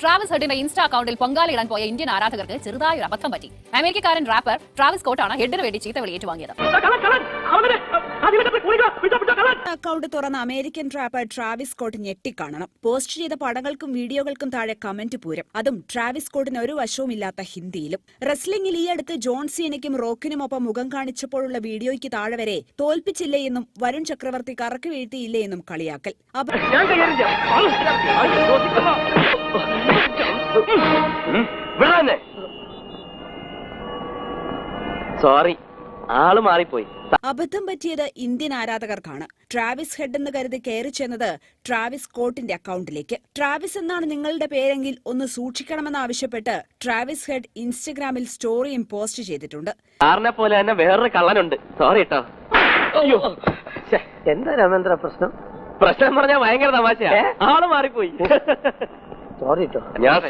Travis ഹെഡിന്റെ insta അക്കൗണ്ടിൽ പൊങ്കാലയിടാൻ പോയ Indian ആരാധകർക്ക് ചെറുതായ ഒരു അബദ്ധം പറ്റി. അമേരിക്കക്കാരൻ റാപ്പർ ട്രാവിസ് സ്കോട്ടാണ് ഹെഡിന് വേണ്ടി ചീത്തവിളി ഏറ്റുവാങ്ങിയത്. അക്കൗണ്ട് തുറന്ന അമേരിക്കൻ റാപ്പർ ട്രാവിസ് സ്കോട്ട് ഞെട്ടിക്കാണണം. പോസ്റ്റ് ചെയ്ത പടങ്ങൾക്കും വീഡിയോകൾക്കും താഴെ കമന്റ് പൂരം, അതും ട്രാവിസ് സ്കോട്ടിന് ഒരു വശവുമില്ലാത്ത ഹിന്ദിയിലും. റെസ്ലിംഗിൽ ഈ അടുത്ത് ജോൺ സീനയ്ക്കും റോക്കിനുമൊപ്പം മുഖം കാണിച്ചപ്പോഴുള്ള വീഡിയോയ്ക്ക് താഴെ വരെ തോൽപ്പിച്ചില്ലേ എന്നും വരുൺ ചക്രവർത്തി കറക്ക് വീഴ്ത്തിയില്ലേ എന്നും കളിയാക്കൽ. സോറി, ആള് മാറിപ്പോയി. അബദ്ധം പറ്റിയത് ഇന്ത്യൻ ആരാധകർക്കാണ്. ട്രാവിസ് ഹെഡ് എന്ന് കരുതി കയറി ചെന്നത് ട്രാവിസ് സ്കോട്ടിന്റെ അക്കൗണ്ടിലേക്ക്. ട്രാവിസ് എന്നാണ് നിങ്ങളുടെ പേരെങ്കിൽ ഒന്ന് സൂക്ഷിക്കണമെന്നാവശ്യപ്പെട്ട് ട്രാവിസ് ഹെഡ് ഇൻസ്റ്റഗ്രാമിൽ സ്റ്റോറിയും പോസ്റ്റ് ചെയ്തിട്ടുണ്ട്. സാറിനെ പോലെ തന്നെ വേറൊരു കള്ളനുണ്ട്. സോറി കേട്ടോ. എന്താ രാമേന്ദ്ര പ്രശ്നം? പ്രശ്നം പറഞ്ഞാൽ ഭയങ്കര തമാശയാ. ആള് മാറിപ്പോയി. സോറി കേട്ടോ. ഞാൻ